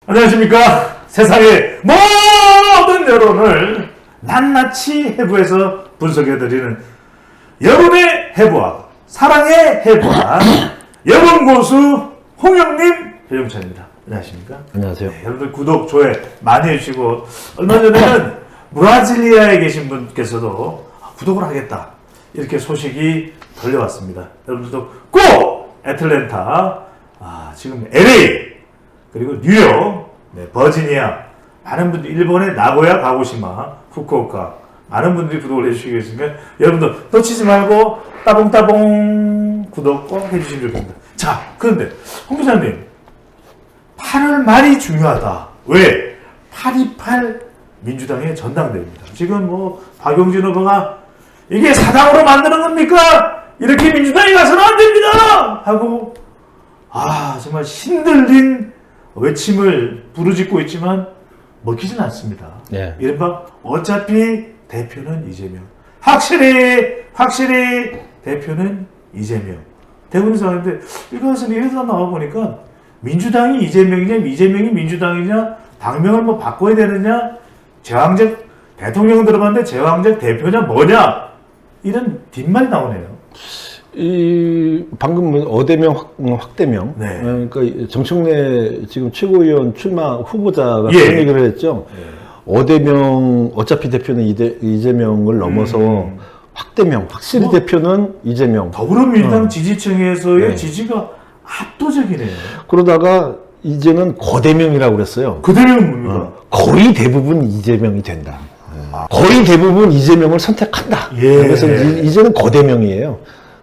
안녕하십니까. 세상의 모든 여론을 낱낱이 해부해서 분석해드리는 여론의 해부학, 사랑의 해부학, 여론고수 홍영님, 배용찬입니다. 안녕하십니까. 안녕하세요. 네, 여러분들 구독, 좋아요 많이 해주시고, 얼마 전에는 브라질리아에 계신 분께서도 구독을 하겠다, 이렇게 소식이 들려왔습니다. 여러분들도 꼭 애틀랜타, 지금 LA, 그리고 뉴욕, 네, 버지니아, 많은 분들이, 일본의 나고야, 가고시마, 후쿠오카, 많은 분들이 구독을 해주시고 계시니까 여러분들 놓치지 말고 따봉따봉 구독 꼭 해주시면 좋겠습니다. 자, 그런데 홍 기자님, 8월 말이 중요하다. 왜? 8.28 민주당의 전당대회입니다. 지금 뭐 박용진 후보가 이게 사당으로 만드는 겁니까? 이렇게 민주당이 가서는 안 됩니다! 하고 정말 신들린 외침을 부르짖고 있지만 먹히진 않습니다. 네. 이른바 어차피 대표는 이재명. 확실히 대표는 이재명. 대부분 상황인데 이것은 이래서 나와 보니까 민주당이 이재명이냐, 이재명이 민주당이냐, 당명을 뭐 바꿔야 되느냐, 제왕적 대통령 들어봤는데 제왕적 대표냐 뭐냐, 이런 뒷말이 나오네요. 방금 어대명 확대명. 네. 그러니까 정청래 지금 최고위원 출마 후보자가 예. 그런 얘기를 했죠. 어대명 어차피 대표는 이재명을 넘어서 확대명, 확실히 대표는 이재명. 더불어민주당 지지층에서의 지지가 압도적이네요. 그러다가 이제는 거대명이라고 그랬어요. 그대로는 뭡니까? 거의 대부분 이재명이 된다. 거의 대부분 이재명을 선택한다. 예. 그래서 이제는 거대명이에요.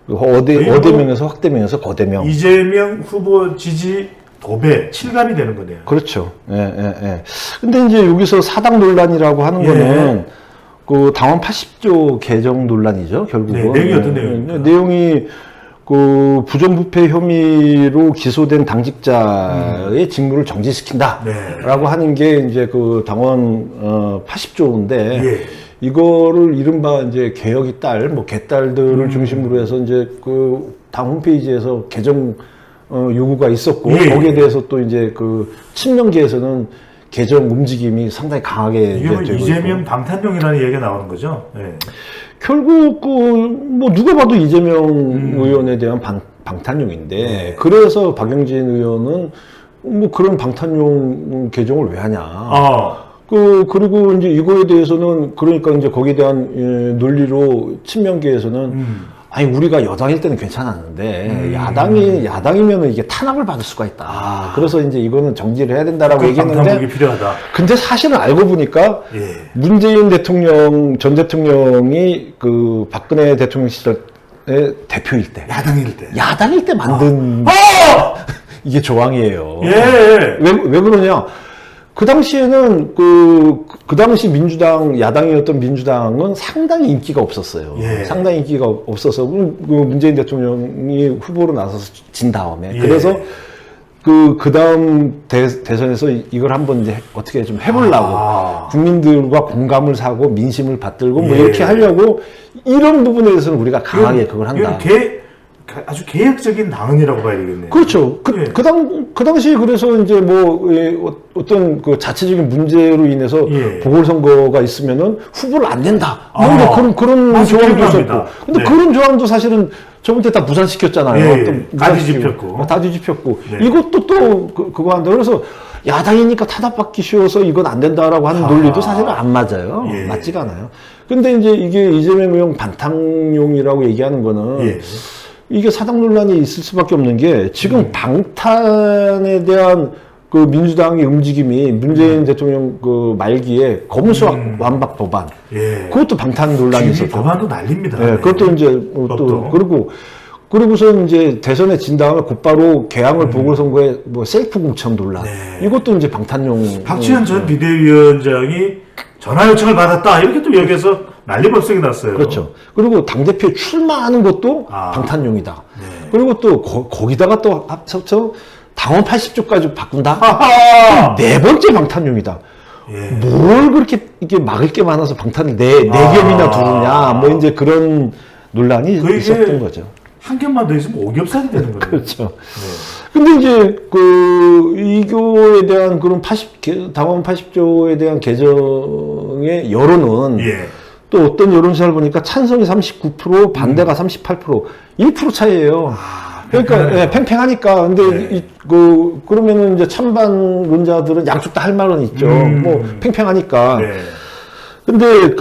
어대명에서 확대명에서 거대명. 이재명 후보 지지 도배, 칠감이 되는 거네요. 그렇죠. 예. 근데 이제 여기서 사당 논란이라고 하는 거는 그 당원 80조 개정 논란이죠, 결국은. 네, 내용이 어떤 내용입니까? 내용이 그 부정부패 혐의로 기소된 당직자의 직무를 정지시킨다라고 하는 게 이제 그 당원 80조인데 이거를 이른바 이제 개혁이 딸, 뭐 개딸들을 중심으로 해서 이제 그 당 홈페이지에서 개정 요구가 있었고 거기에 대해서 또 이제 그 친명계에서는 개정 움직임이 상당히 강하게 이게 뭐 되고 이재명 있고. 방탄용이라는 얘기가 나오는 거죠. 네. 결국 뭐 누가 봐도 이재명 의원에 대한 방탄용인데 그래서 박영진 의원은 뭐 그런 방탄용 개정을 왜 하냐. 그리고 이제 이거에 대해서는 그러니까 이제 거기에 대한 논리로 친명계에서는 아니 우리가 여당일 때는 괜찮았는데 야당이면은 이게 탄압을 받을 수가 있다. 그래서 이제 이거는 정지를 해야 된다라고 얘기했는데 방탄복이 필요하다. 근데 사실은 알고 보니까 문재인 대통령 전 대통령이 그 박근혜 대통령 시절의 대표일 때 야당일 때 만든 이게 조항이에요. 왜 그러냐? 그 당시에는 그 당시 민주당, 야당이었던 민주당은 상당히 인기가 없었어요. 상당히 인기가 없어서, 그 문재인 대통령이 후보로 나서서 진 다음에. 그래서 그 다음 대선에서 이걸 한번 이제 어떻게 좀 해보려고. 국민들과 공감을 사고 민심을 받들고 뭐 이렇게 하려고 이런 부분에 대해서는 우리가 강하게 그걸 한다. 아주 개혁적인 당원이라고 봐야 되겠네요. 그렇죠. 그 당시에 그래서 이제 뭐, 어떤 그 자체적인 문제로 인해서 보궐선거가 있으면은 후보를 안 낸다. 그런 조항도 있었고. 근데 그런 조항도 사실은 저번 때 다 무산시켰잖아요. 다 뒤집혔고. 다 뒤집혔고. 이것도 또 그거 한다. 그래서 야당이니까 탄압받기 쉬워서 이건 안 된다라고 하는 논리도 사실은 안 맞아요. 맞지가 않아요. 근데 이제 이게 이재명 의원 반탕용이라고 얘기하는 거는 이게 사당 논란이 있을 수밖에 없는 게 지금 방탄에 대한 그 민주당의 움직임이 문재인 대통령 그 말기에 검수완박 완박 법안 그것도 방탄 논란이 있었죠. 법안도 난립니다. 그것도 이제 또 그리고서 이제 대선에 진 다음에 곧바로 개항을 보궐선거에 뭐 셀프 공천 논란 이것도 이제 방탄용. 박지원 전 비대위원장이 전화 요청을 받았다 이렇게 또 여기서 난리법석이 났어요. 그렇죠. 그리고 당대표 출마하는 것도 방탄용이다. 그리고 또 거기다가 또 합쳐서 당원 80조까지 바꾼다? 네 번째 방탄용이다. 뭘 그렇게 이게 막을 게 많아서 방탄을 네 겹이나 두느냐, 뭐 이제 그런 논란이 있었던 거죠. 한 겹만 더 있으면 오겹살이 되는 거예요. 그렇죠. 근데 이제 이거에 대한 그런 당원 80조에 대한 개정의 여론은 또 어떤 여론조사를 보니까 찬성이 39%, 반대가 38%, 1% 차이예요. 그러니까 팽팽하니까. 근데 그러면은 이제 찬반론자들은 양쪽 다 할 말은 있죠. 뭐 팽팽하니까. 근데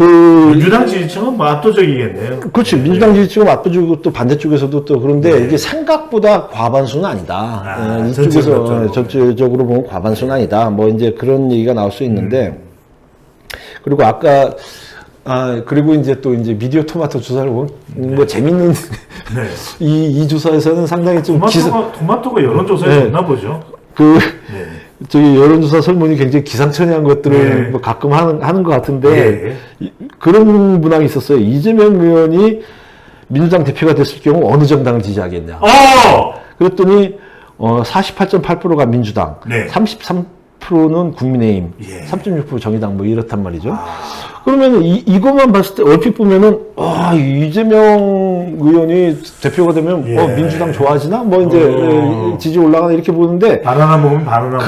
민주당 지지층은 뭐 압도적이겠네요. 그렇지. 민주당 지지층은 압도적이고 또 반대쪽에서도 또 그런데 이게 생각보다 과반수는 아니다. 이쪽에서 전체적으로 보면 과반수는 아니다. 뭐 이제 그런 얘기가 나올 수 있는데 그리고 아까 그리고 이제 또 이제 미디어 토마토 조사를 보면 뭐 재밌는 이 조사에서는 상당히 좀 토마토가 여론조사에 좋나 보죠. 저기 여론조사 설문이 굉장히 기상천외한 것들을 뭐 가끔 하는 것 같은데 그런 문항이 있었어요. 이재명 의원이 민주당 대표가 됐을 경우 어느 정당을 지지하겠냐. 그랬더니 48.8%가 민주당, 33%는 국민의힘, 3.6% 정의당 뭐 이렇단 말이죠. 그러면 이것만 봤을 때 얼핏 보면은 이재명 의원이 대표가 되면 민주당 좋아지나 뭐 이제 지지 올라가나 이렇게 보는데 바나나 먹으면 바나나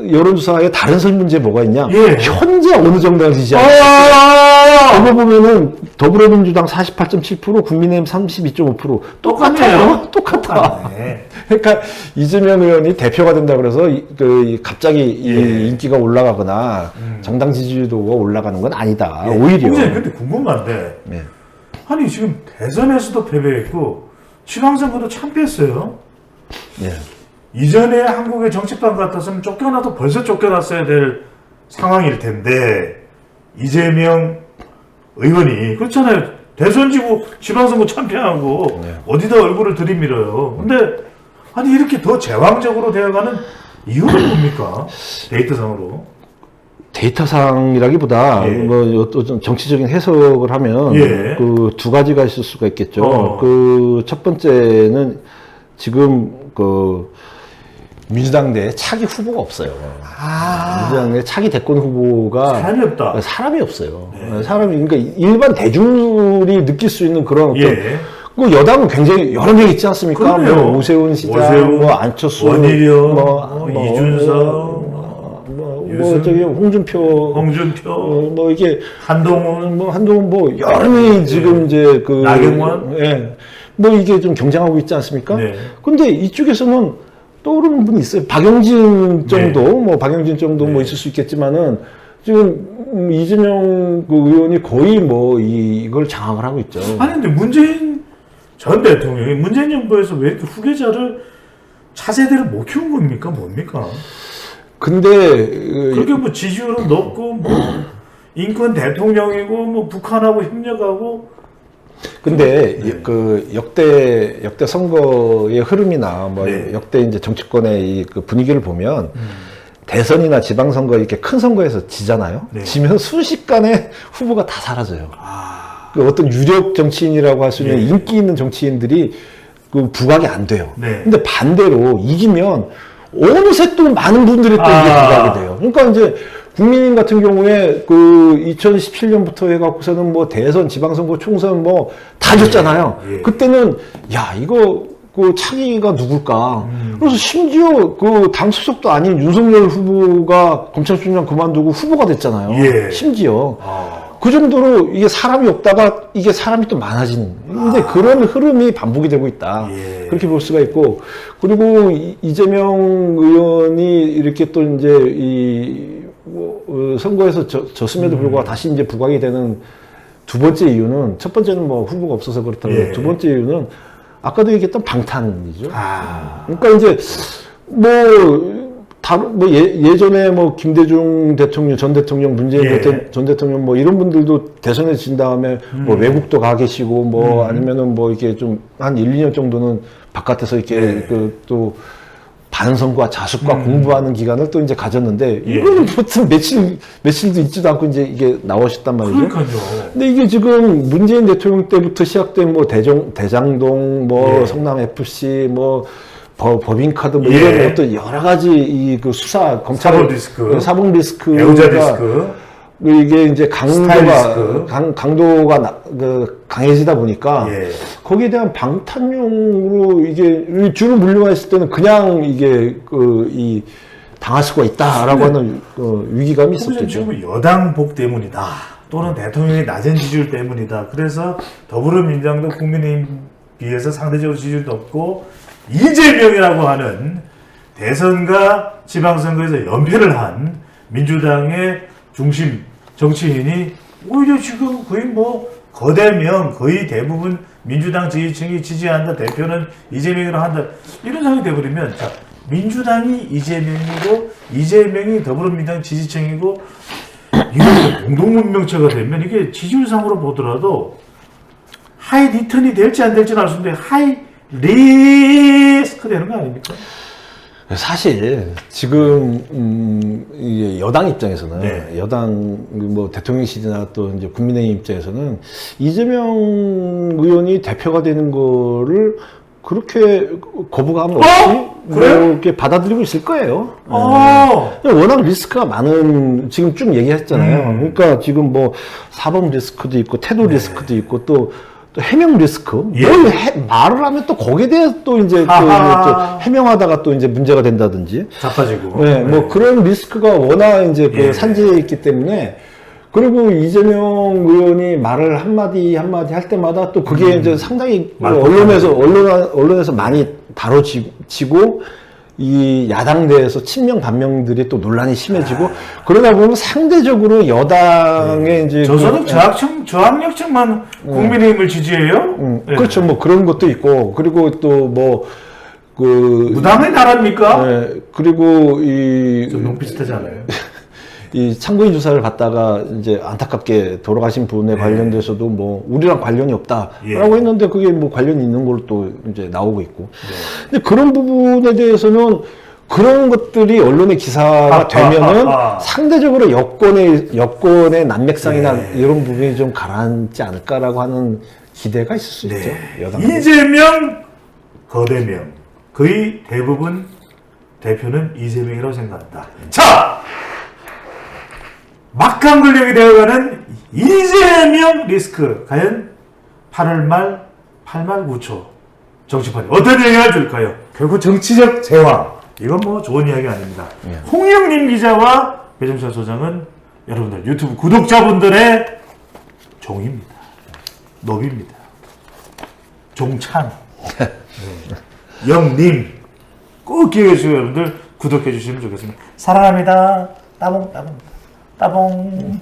여론조사에 다른 설문지에 뭐가 있냐? 현재 어느 정당을 지지하냐? 그거 보면은 더불어민주당 48.7%, 국민의힘 32.5% 똑같아. 그러니까 이재명 의원이 대표가 된다 그래서 갑자기 인기가 올라가거나 정당 지지도가 올라가는 건 아니다. 오히려. 근데 궁금한데 아니 지금 대선에서도 패배했고 지방선거도 참패했어요. 이전에 한국의 정치판 같았으면 쫓겨나도 벌써 쫓겨났어야 될 상황일 텐데 이재명 의원이 그렇잖아요. 대선 지고 지방선거 참패하고 어디다 얼굴을 들이밀어요. 근데 아니 이렇게 더 제왕적으로 되어가는 이유는 뭡니까? 데이터상으로. 데이터상이라기보다 뭐 어떤 정치적인 해석을 하면 그 두 가지가 있을 수가 있겠죠. 그 첫 번째는 지금 민주당 내 차기 후보가 없어요. 민주당 내 차기 대권 후보가 사람이 없다. 사람이 없어요. 그러니까 일반 대중들이 느낄 수 있는 그런 어떤 여당은 굉장히 여러 명 있지 않습니까? 뭐 오세훈 시장, 뭐 안철수, 원희룡, 뭐 이준석, 저기 홍준표, 뭐 이게 한동훈 뭐 여러 명이 지금 이제 나경원, 뭐 이게 좀 경쟁하고 있지 않습니까? 근데 이쪽에서는 떠오르는 분이 있어요. 박용진 정도, 뭐 있을 수 있겠지만은 지금 이재명 의원이 거의 뭐 이걸 장악을 하고 있죠. 아니 근데 문재인 전 대통령이 문재인 정부에서 왜 이렇게 후계자를 차세대를 못 키운 겁니까? 뭡니까? 근데 그렇게 뭐 지지율은 높고 뭐 인권 대통령이고 뭐 북한하고 협력하고 근데 역대 선거의 흐름이나 뭐 역대 이제 정치권의 그 분위기를 보면 대선이나 지방선거 이렇게 큰 선거에서 지잖아요. 지면 순식간에 후보가 다 사라져요. 어떤 유력 정치인이라고 할 수 있는 인기 있는 정치인들이 부각이 안 돼요. 근데 반대로 이기면 어느새 또 많은 분들이 또 이게 부각이 돼요. 그러니까 이제 국민의힘 같은 경우에 2017년부터 해갖고서는 뭐 대선, 지방선거, 총선 뭐 다 줬잖아요. 그때는 이거 차기가 누굴까? 그래서 심지어 당 소속도 아닌 윤석열 후보가 검찰총장 그만두고 후보가 됐잖아요. 심지어. 그 정도로 이게 사람이 없다가 이게 사람이 또 많아지는. 근데 그런 흐름이 반복이 되고 있다. 그렇게 볼 수가 있고. 그리고 이재명 의원이 이렇게 또 이제 선거에서 졌음에도 불구하고 다시 이제 부각이 되는 두 번째 이유는 첫 번째는 뭐 후보가 없어서 그렇다면 두 번째 이유는 아까도 얘기했던 방탄이죠. 그러니까 이제 예전에 뭐 김대중 대통령, 전 대통령, 문재인 전 대통령 뭐 이런 분들도 대선에 진 다음에 뭐 외국도 가 계시고 뭐 아니면은 뭐 이렇게 좀 한 1, 2년 정도는 바깥에서 이렇게 또 반성과 자숙과 공부하는 기간을 또 이제 가졌는데 이거는 무슨 며칠도 있지도 않고 이제 이게 나오셨단 말이죠. 그러니까요. 근데 이게 지금 문재인 대통령 때부터 시작된 뭐 대장동, 뭐 성남 FC, 뭐 법인카드 뭐 이런 어떤 여러 가지 그 수사 검찰 사법 리스크, 배우자 리스크 이게 이제 스타일리스트. 강도가 강해지다 보니까 예. 거기에 대한 방탄용으로 이게 주로 물려와 있을 때는 그냥 이게 이 당할 수가 있다라고 하는 위기감이 있었겠죠. 지금 여당 복 때문이다. 또는 대통령의 낮은 지지율 때문이다. 그래서 더불어민주당도 국민의힘 비해서 상대적으로 지지율도 없고 이재명이라고 하는 대선과 지방선거에서 연패를 한 민주당의 중심 정치인이 오히려 지금 거의 뭐 거대명 거의 대부분 민주당 지지층이 지지한다. 대표는 이재명이라고 한다. 이런 상황이 돼버리면 자, 민주당이 이재명이고 이재명이 더불어민주당 지지층이고 이런 공동문명체가 되면 이게 지지율상으로 보더라도 하이 리턴이 될지 안 될지는 알 수 있는데 하이 리스크 되는 거 아닙니까? 사실 지금 이게 여당 입장에서는 네. 여당 뭐 대통령실이나 또 이제 국민의힘 입장에서는 이재명 의원이 대표가 되는 거를 그렇게 거부감 없이 뭐 그래요? 이렇게 받아들이고 있을 거예요. 어. 워낙 리스크가 많은 지금 쭉 얘기했잖아요. 그러니까 지금 뭐 사법 리스크도 있고 태도 리스크도 있고 또 해명 리스크. 예. 뭘 말을 하면 또 거기에 대해서 또 이제 또 해명하다가 또 이제 문제가 된다든지. 자빠지고. 네, 뭐 그런 리스크가 워낙 이제 그 산재해 있기 때문에 그리고 이재명 의원이 말을 한마디 할 때마다 또 그게 이제 상당히 언론에서 많이 다뤄지고 이 야당 내에서 친명 반명들이 또 논란이 심해지고 그러다 보면 상대적으로 여당의 이제 저소득 저학력층만 국민의힘을 지지해요? 네. 그렇죠. 뭐 그런 것도 있고 그리고 또 뭐 무당의 나라입니까? 네, 그리고 좀 너무 비슷하잖아요. 이 참고인 조사를 받다가 이제 안타깝게 돌아가신 분에 관련돼서도 뭐 우리랑 관련이 없다라고 했는데 그게 뭐 관련이 있는 걸로 또 이제 나오고 있고. 근데 그런 부분에 대해서는 그런 것들이 언론의 기사가 되면은 상대적으로 여권의 난맥상이나 이런 부분이 좀 가라앉지 않을까라고 하는 기대가 있을 수 있죠. 여당. 이재명, 거대명 거의 대부분 대표는 이재명이라고 생각한다. 자! 막강 권력이 되어가는 이재명 리스크. 과연 8월 말, 8말 9초 정치판에 어떤 영향을 줄까요? 결국 정치적 제왕. 이건 뭐 좋은 이야기 아닙니다. 홍영림 기자와 배정찬 소장은 여러분들 유튜브 구독자분들의 종입니다. 노비입니다. 종찬. 네. 영님. 꼭 기억해 주시고 여러분들 구독해 주시면 좋겠습니다. 사랑합니다. 따봉 따봉. 따봉.